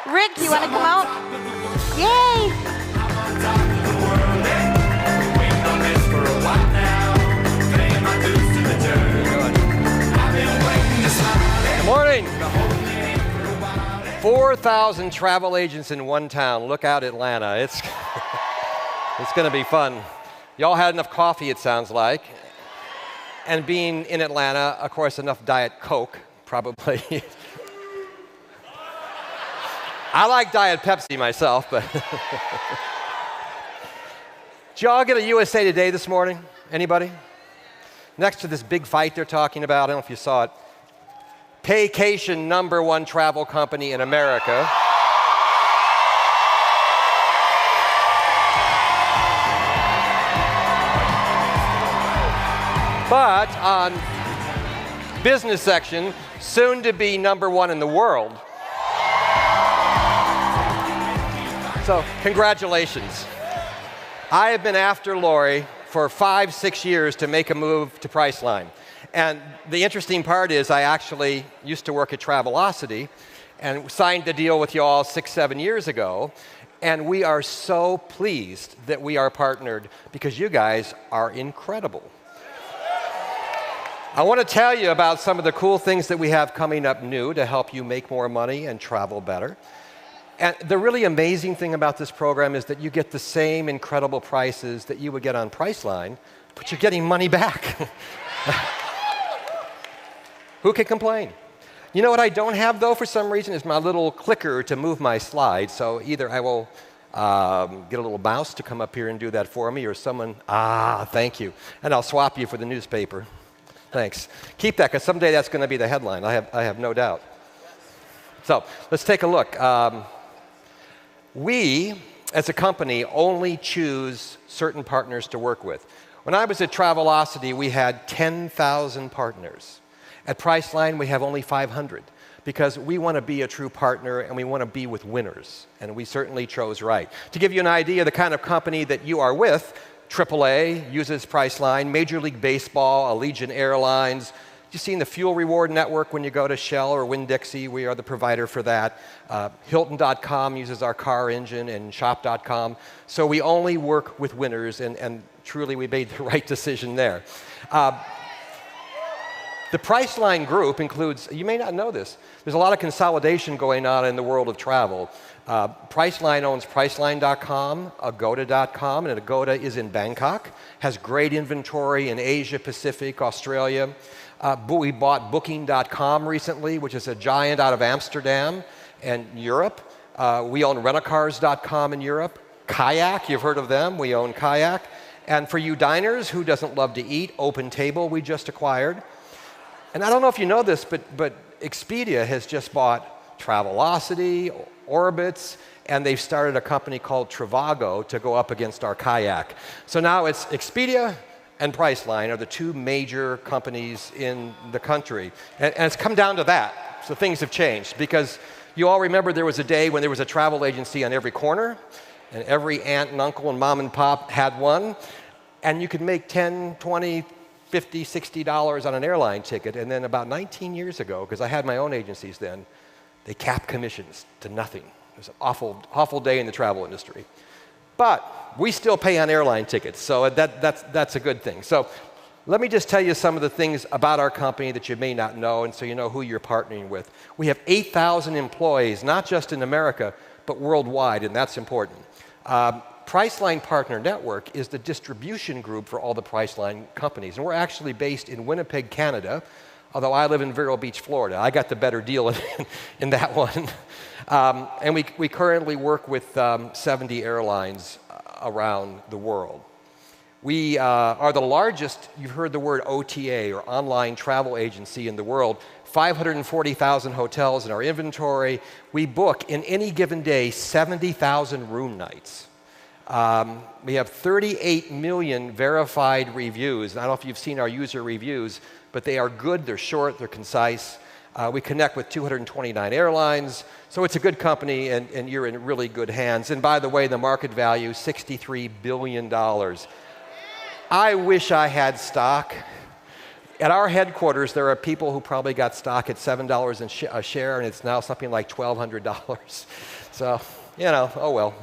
Rick, you want to come out? Yay! Good morning. 4,000 travel agents in one town. Look out, Atlanta. It's going to be fun. Y'all had enough coffee, it sounds like. And being in Atlanta, of course, enough Diet Coke, probably. I like Diet Pepsi myself, but. Did y'all get a USA Today this morning? Anybody? Next to this big fight they're talking about, I don't know if you saw it. Paycation, #1 travel company in America. But on business section, soon to be #1 in the world. So, congratulations. I have been after Lori for 5-6 years to make a move to Priceline. And the interesting part is I actually used to work at Travelocity and signed a deal with you all 6-7 years ago. And we are so pleased that we are partnered because you guys are incredible. I want to tell you about some of the cool things that we have coming up new to help you make more money and travel better. And the really amazing thing about this program is that you get the same incredible prices that you would get on Priceline, but you're getting money back. Who can complain? You know what I don't have, though, for some reason, is my little clicker to move my slides. So either I will get a little mouse to come up here and do that for me, or someone, thank you. And I'll swap you for the newspaper. Thanks. Keep that, because someday that's going to be the headline. I have no doubt. So let's take a look. We, as a company, only choose certain partners to work with. When I was at Travelocity, we had 10,000 partners. At Priceline, we have only 500 because we want to be a true partner and we want to be with winners. And we certainly chose right. To give you an idea of the kind of company that you are with, AAA uses Priceline, Major League Baseball, Allegiant Airlines. You've seen the Fuel Reward Network when you go to Shell or Winn-Dixie. We are the provider for that. Hilton.com uses our car engine, and Shop.com. So we only work with winners, and truly we made the right decision there. The Priceline group includes, you may not know this, there's a lot of consolidation going on in the world of travel. Priceline owns Priceline.com, Agoda.com, and Agoda is in Bangkok, has great inventory in Asia, Pacific, Australia. We bought Booking.com recently, which is a giant out of Amsterdam and Europe. We own Rentacars.com in Europe. Kayak, you've heard of them. We own Kayak. And for you diners, who doesn't love to eat? Open Table we just acquired. And I don't know if you know this, but Expedia has just bought Travelocity, Orbitz, and they've started a company called Trivago to go up against our Kayak. So now it's Expedia and Priceline are the two major companies in the country. And it's come down to that. So things have changed because you all remember there was a day when there was a travel agency on every corner and every aunt and uncle and mom and pop had one. And you could make $10, $20, $50, $60 on an airline ticket. And then about 19 years ago, because I had my own agencies then, they capped commissions to nothing. It was an awful day in the travel industry. But we still pay on airline tickets, so that's a good thing. So let me just tell you some of the things about our company that you may not know, and so you know who you're partnering with. We have 8,000 employees, not just in America, but worldwide, and that's important. Priceline Partner Network is the distribution group for all the Priceline companies, and we're actually based in Winnipeg, Canada, although I live in Vero Beach, Florida. I got the better deal in that one. And we currently work with 70 airlines around the world. We are the largest, you've heard the word OTA, or online travel agency in the world. 540,000 hotels in our inventory. We book, in any given day, 70,000 room nights. We have 38 million verified reviews. I don't know if you've seen our user reviews, but they are good, they're short, they're concise. We connect with 229 airlines, so it's a good company, and you're in really good hands. And by the way, the market value, $63 billion. I wish I had stock At our headquarters, there are people who probably got stock at $7 a share, and it's now something like $1,200. So, you know, oh well.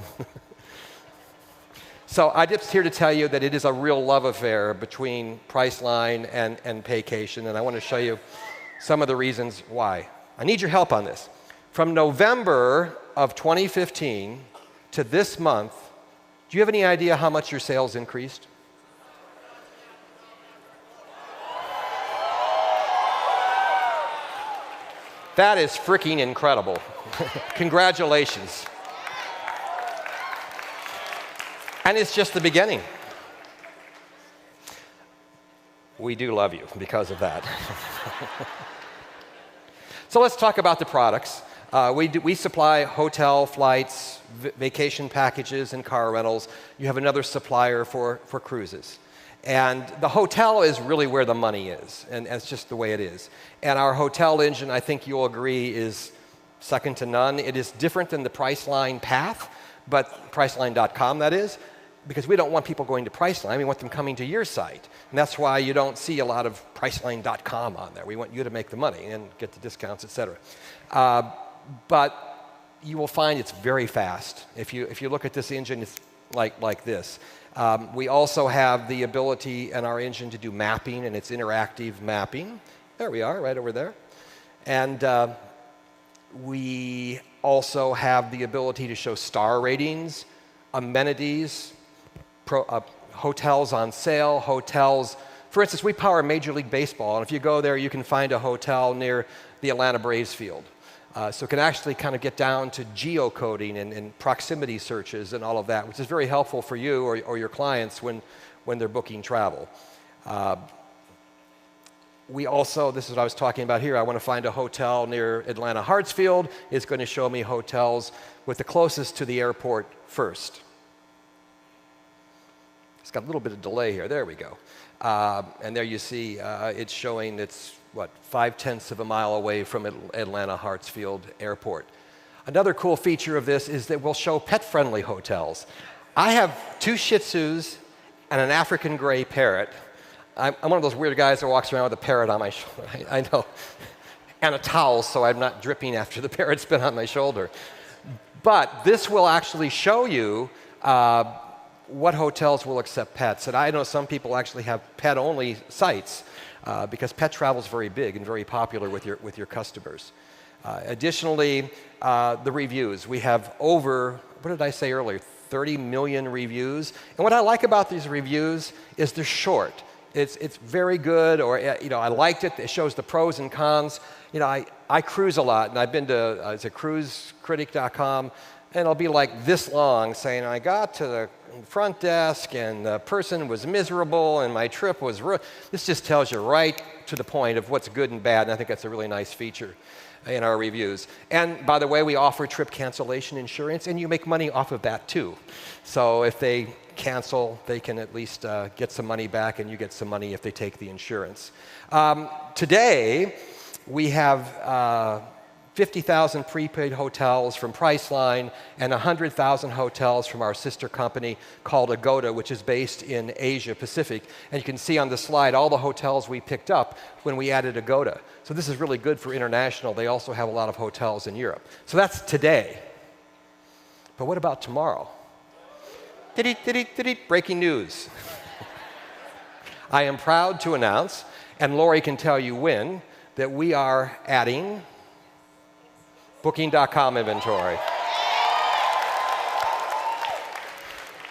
So I'm just here to tell you that it is a real love affair between Priceline and Paycation, and I want to show you some of the reasons why. I need your help on this. From November of 2015 to this month, do you have any idea how much your sales increased? That is freaking incredible. Congratulations. And it's just the beginning. We do love you because of that. So let's talk about the products. We supply hotel, flights, vacation packages, and car rentals. You have another supplier for cruises. And the hotel is really where the money is, and it's just the way it is. And our hotel engine, I think you'll agree, is second to none. It is different than the Priceline path, but Priceline.com, that is, because we don't want people going to Priceline. We want them coming to your site. And that's why you don't see a lot of Priceline.com on there. We want you to make the money and get the discounts, et cetera. But you will find it's very fast. If you look at this engine, it's like this. We also have the ability in our engine to do mapping, and it's interactive mapping. There we are, right over there. And we also have the ability to show star ratings, amenities, hotels on sale, hotels. For instance, we power Major League Baseball, and if you go there, you can find a hotel near the Atlanta Braves field. So it can actually kind of get down to geocoding and proximity searches and all of that, which is very helpful for you or your clients when they're booking travel. We also, this is what I was talking about here, I want to find a hotel near Atlanta Hartsfield. It's going to show me hotels with the closest to the airport first. It's got a little bit of delay here. There we go. And there you see it's showing it's, what, 0.5 of a mile away from Atlanta Hartsfield Airport. Another cool feature of this is that we'll show pet-friendly hotels. I have 2 Shih Tzus and an African gray parrot. I'm one of those weird guys that walks around with a parrot on my shoulder. I know. And a towel so I'm not dripping after the parrot's been on my shoulder. But this will actually show you what hotels will accept pets. And I know some people actually have pet-only sites because pet travel is very big and very popular with your customers. Additionally, the reviews. We have over, what did I say earlier, 30 million reviews. And what I like about these reviews is they're short. It's very good, or you know, I liked it. It shows the pros and cons. You know, I cruise a lot, and I've been to cruisecritic.com, and it'll be like this long, saying I got to the front desk, and the person was miserable, and my trip was This just tells you right to the point of what's good and bad, and I think that's a really nice feature in our reviews. And by the way, we offer trip cancellation insurance, and you make money off of that too. So if they cancel, they can at least get some money back, and you get some money if they take the insurance. Today, we have 50,000 prepaid hotels from Priceline and 100,000 hotels from our sister company called Agoda, which is based in Asia Pacific. And you can see on the slide all the hotels we picked up when we added Agoda. So this is really good for international. They also have a lot of hotels in Europe. So that's today. But what about tomorrow? Breaking news. I am proud to announce, and Lori can tell you when, that we are adding Booking.com inventory.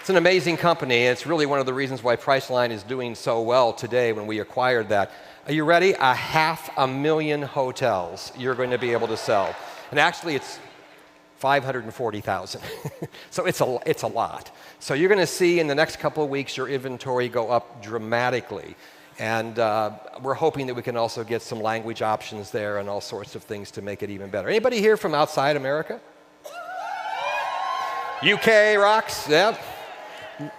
It's an amazing company, and it's really one of the reasons why Priceline is doing so well today when we acquired that. Are you ready? 500,000 hotels you're going to be able to sell. And actually, it's 540,000. So it's a lot. So you're going to see in the next couple of weeks your inventory go up dramatically. And we're hoping that we can also get some language options there and all sorts of things to make it even better. Anybody here from outside America? UK rocks? Yeah.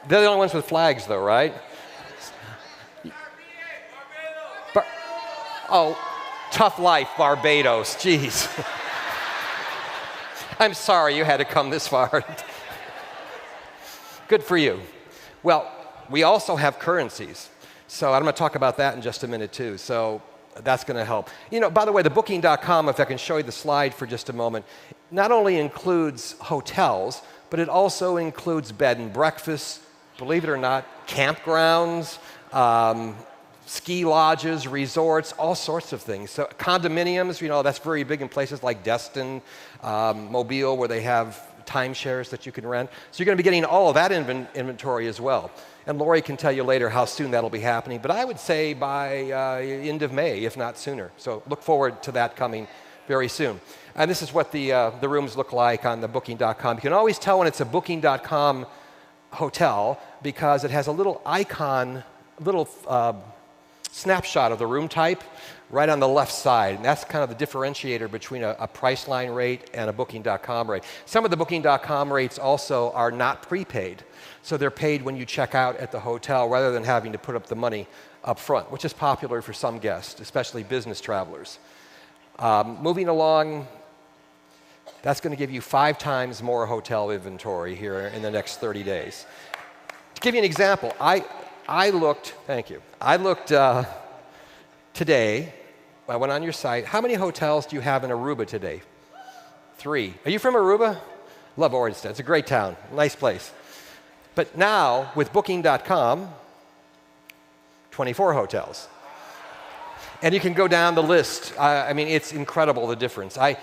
They're the only ones with flags, though, right? Oh, tough life, Barbados. Jeez. I'm sorry you had to come this far. Good for you. Well, we also have currencies. So I'm going to talk about that in just a minute too. So that's going to help. You know, by the way, the Booking.com, if I can show you the slide for just a moment, not only includes hotels, but it also includes bed and breakfast, believe it or not, campgrounds, ski lodges, resorts, all sorts of things. So condominiums, you know, that's very big in places like Destin, Mobile, where they have timeshares that you can rent. So you're going to be getting all of that inventory as well. And Lori can tell you later how soon that'll be happening. But I would say by end of May, if not sooner. So look forward to that coming very soon. And this is what the rooms look like on the Booking.com. You can always tell when it's a Booking.com hotel because it has a little icon, little snapshot of the room type right on the left side. And that's kind of the differentiator between a Priceline rate and a Booking.com rate. Some of the Booking.com rates also are not prepaid. So they're paid when you check out at the hotel rather than having to put up the money up front, which is popular for some guests, especially business travelers. Moving along, that's going to give you 5 times more hotel inventory here in the next 30 days. To give you an example, I looked, thank you, I looked today, I went on your site, how many hotels do you have in Aruba today? 3. Are you from Aruba? Love Orangeton, it's a great town, nice place. But now, with Booking.com, 24 hotels. And you can go down the list. I mean, it's incredible, the difference. I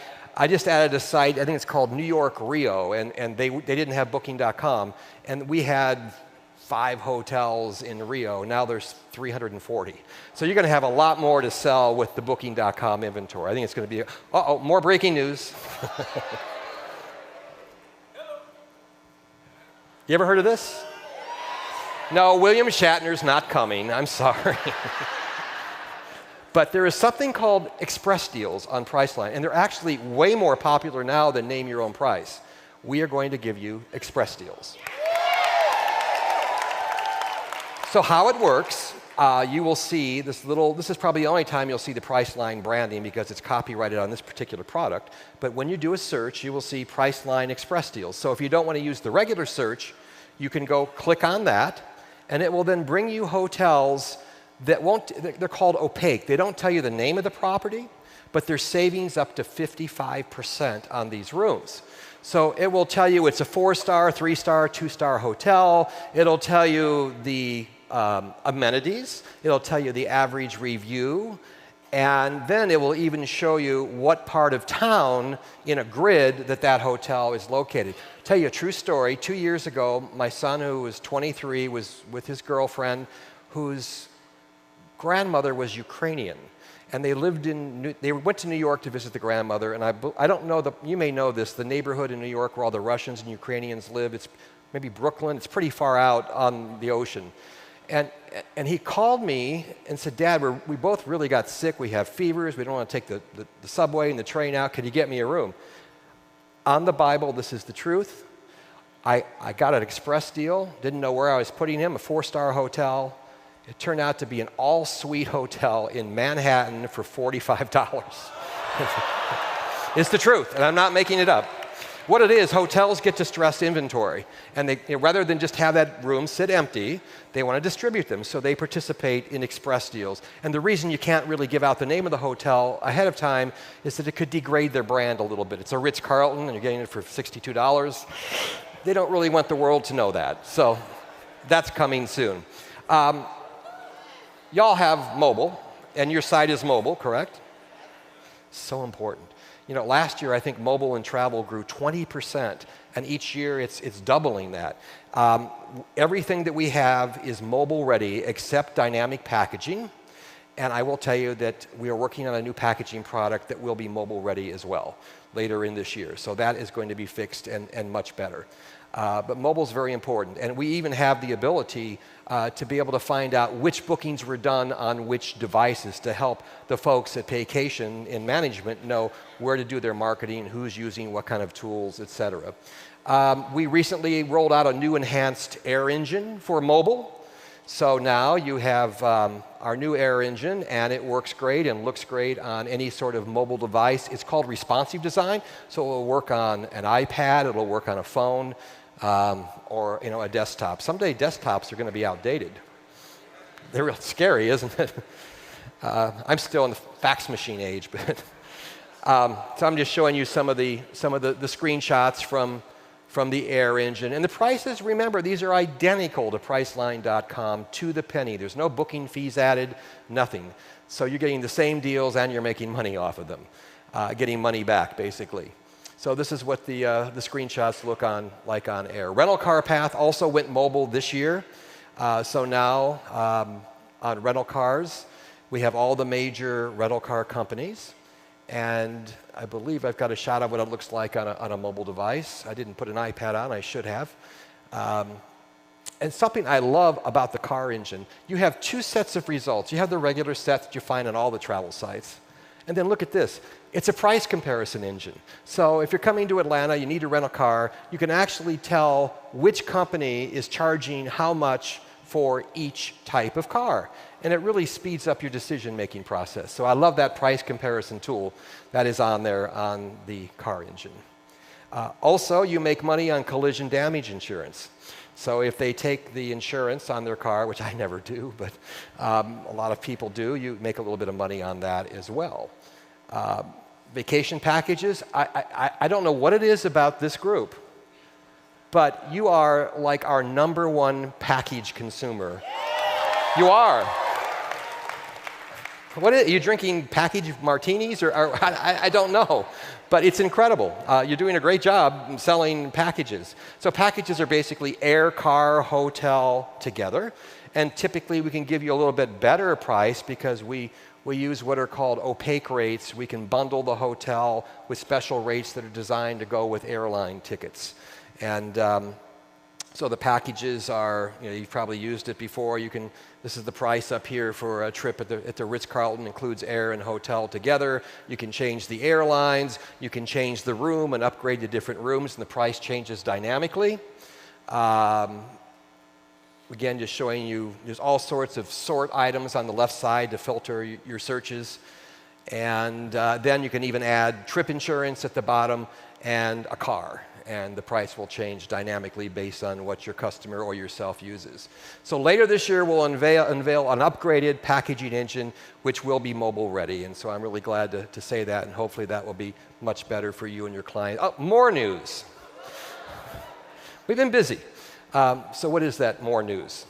just added a site, I think it's called New York Rio, and they didn't have Booking.com, and we had 5 hotels in Rio. Now there's 340. So you're going to have a lot more to sell with the Booking.com inventory. I think it's going to be, uh-oh, more breaking news. You ever heard of this? No, William Shatner's not coming. I'm sorry. But there is something called express deals on Priceline, and they're actually way more popular now than name your own price. We are going to give you express deals. So how it works, you will see this is probably the only time you'll see the Priceline branding because it's copyrighted on this particular product. But when you do a search, you will see Priceline Express Deals. So if you don't want to use the regular search, you can go click on that, and it will then bring you hotels that they're called opaque. They don't tell you the name of the property, but there's savings up to 55% on these rooms. So it will tell you it's a 4-star, 3-star, 2-star hotel. It'll tell you the amenities. It'll tell you the average review. And then it will even show you what part of town in a grid that hotel is located. I'll tell you a true story. 2 years ago, my son, who was 23, was with his girlfriend, whose grandmother was Ukrainian. And they went to New York to visit the grandmother. And I don't know, you may know this, the neighborhood in New York where all the Russians and Ukrainians live, it's maybe Brooklyn. It's pretty far out on the ocean. And he called me and said, Dad, we both really got sick. We have fevers. We don't want to take the subway and the train out. Could you get me a room? On the Bible, this is the truth. I got an express deal. Didn't know where I was putting him, a 4-star hotel. It turned out to be an all-suite hotel in Manhattan for $45. It's the truth, and I'm not making it up. What it is, hotels get distressed inventory, and they, rather than just have that room sit empty, they want to distribute them, so they participate in express deals. And the reason you can't really give out the name of the hotel ahead of time is that it could degrade their brand a little bit. It's a Ritz-Carlton, and you're getting it for $62. They don't really want the world to know that, so that's coming soon. Y'all have mobile, and your site is mobile, correct? So important. You know, last year, I think mobile and travel grew 20%, and each year it's doubling that. Everything that we have is mobile ready except dynamic packaging, and I will tell you that we are working on a new packaging product that will be mobile ready as well later in this year. So that is going to be fixed and much better. But mobile is very important, and we even have the ability to be able to find out which bookings were done on which devices to help the folks at Paycation in management know where to do their marketing, who's using what kind of tools, etc. We recently rolled out a new enhanced air engine for mobile. So now you have our new air engine, and it works great and looks great on any sort of mobile device. It's called responsive design, so it will work on an iPad, it will work on a phone, or a desktop. Someday desktops are going to be outdated. They're real scary, isn't it? I'm still in the fax machine age, but so I'm just showing you some of the screenshots from the Air engine. And the prices, remember, these are identical to Priceline.com to the penny. There's no booking fees added, nothing. So you're getting the same deals and you're making money off of them, getting money back, basically. So this is what the screenshots look like on Air. Rental Car Path also went mobile this year. So now on rental cars, we have all the major rental car companies. And I believe I've got a shot of what it looks like on a mobile device. I didn't put an iPad on, I should have. And something I love about the car engine, you have two sets of results. You have the regular set that you find on all the travel sites. And then look at this. It's a price comparison engine. So if you're coming to Atlanta, you need to rent a car, you can actually tell which company is charging how much for each type of car. And it really speeds up your decision-making process. So I love that price comparison tool that is on there on the car engine. Also, you make money on collision damage insurance. So if they take the insurance on their car, which I never do, but a lot of people do, you make a little bit of money on that as well. Vacation packages, I don't know what it is about this group, but you are like our #1 package consumer. You are. What are you drinking? Package martinis, or I don't know, but it's incredible. You're doing a great job selling packages. So packages are basically air, car, hotel together, and typically we can give you a little bit better price because we use what are called opaque rates. We can bundle the hotel with special rates that are designed to go with airline tickets. And so the packages are, you've probably used it before. This is the price up here for a trip at the Ritz-Carlton, includes air and hotel together. You can change the airlines, you can change the room and upgrade to different rooms, and the price changes dynamically. Again, just showing you, there's all sorts of sort items on the left side to filter your searches. And then you can even add trip insurance at the bottom and a car. And the price will change dynamically based on what your customer or yourself uses. So later this year, we'll unveil an upgraded packaging engine, which will be mobile ready. And so I'm really glad to say that, and hopefully that will be much better for you and your client. Oh, more news. We've been busy. So what is that more news?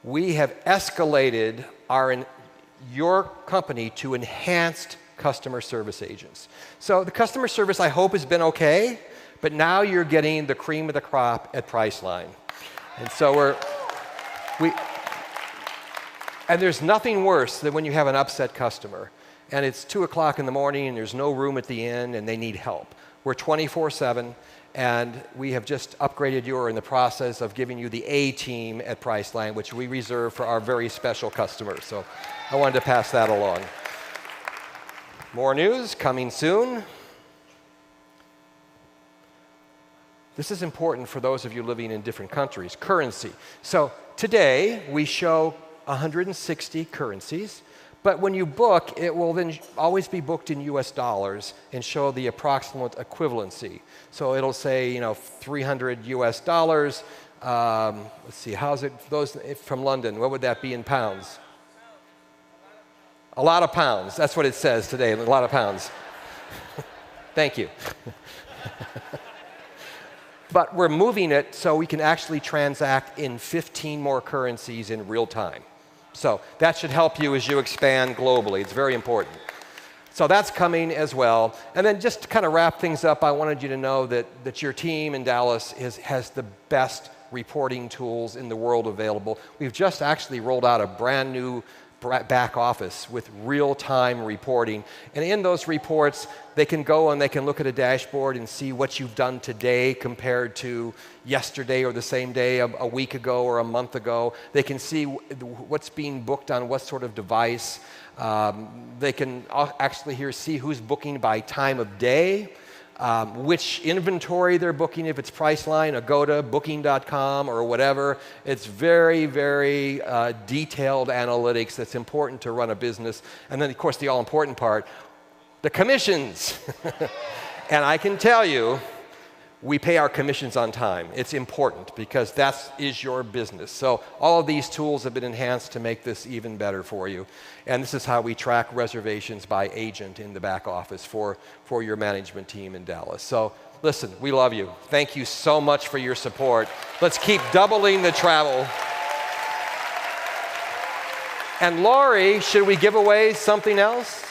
We have escalated your company to enhanced customer service agents. So the customer service, I hope, has been okay. But now you're getting the cream of the crop at Priceline. And so and there's nothing worse than when you have an upset customer and it's 2 o'clock in the morning and there's no room at the inn and they need help. We're 24/7 and we have just upgraded you, or in the process of giving you the A team at Priceline, which we reserve for our very special customers. So I wanted to pass that along. More news coming soon. This is important for those of you living in different countries. Currency. So today, we show 160 currencies, but when you book, it will then always be booked in US dollars and show the approximate equivalency. So it'll say, 300 US dollars. Let's see, how's it, those from London, what would that be in pounds? A lot of pounds. That's what it says today, a lot of pounds. Thank you. But we're moving it so we can actually transact in 15 more currencies in real time. So that should help you as you expand globally. It's very important. So that's coming as well. And then just to kind of wrap things up, I wanted you to know that your team in Dallas has the best reporting tools in the world available. We've just actually rolled out a brand new back office with real-time reporting. And in those reports, they can go and they can look at a dashboard and see what you've done today compared to yesterday or the same day a week ago or a month ago. They can see what's being booked on what sort of device. They can actually see who's booking by time of day, which inventory they're booking, if it's Priceline, Agoda, Booking.com, or whatever. It's very, very detailed analytics that's important to run a business. And then, of course, the all-important part, the commissions. And I can tell you, We pay our commissions on time. It's important because that is your business. So all of these tools have been enhanced to make this even better for you. And this is how we track reservations by agent in the back office for your management team in Dallas. So listen, we love you. Thank you so much for your support. Let's keep doubling the travel. And Lori, should we give away something else?